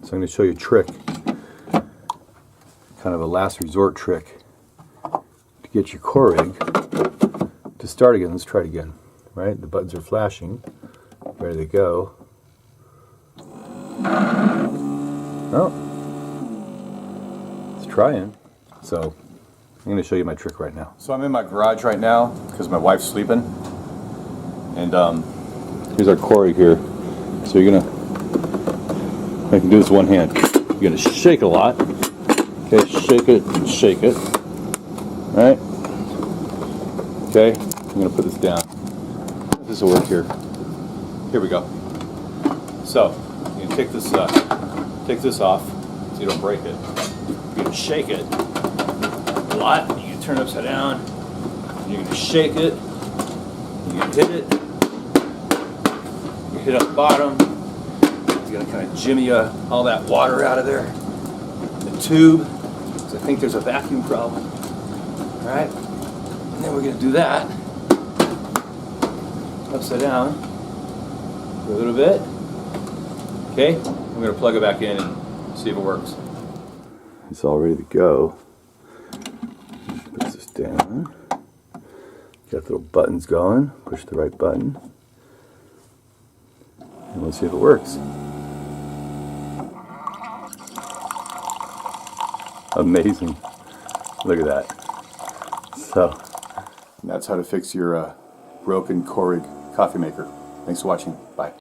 So I'm going to show you a trick, kind of a last resort trick to get your Keurig to start again. Let's try it again. Right, the buttons are flashing, ready to go. Oh, it's trying. So I'm going to show you my trick right now. So I'm in my garage right now because my wife's sleeping, and here's our Keurig here. So you're gonna, I can do this one hand. You're gonna shake a lot. Okay, shake it and shake it. All right. Okay, I'm gonna put this down. This will work here. Here we go. So you can take this off so you don't break it. You're gonna shake it a lot. You can turn it upside down. You're gonna shake it. You can hit it. You hit up the bottom. You're gonna kind of jimmy all that water out of there. The tube. So I think there's a vacuum problem. All right. And then we're gonna do that. Upside down for a little bit. Okay, I'm going to plug it back in and see if it works. It's all ready to go. Put this down. Got the little buttons going. Push the right button. And let's see if it works. Amazing. Look at that. So, that's how to fix your broken Keurig coffee maker. Thanks for watching. Bye.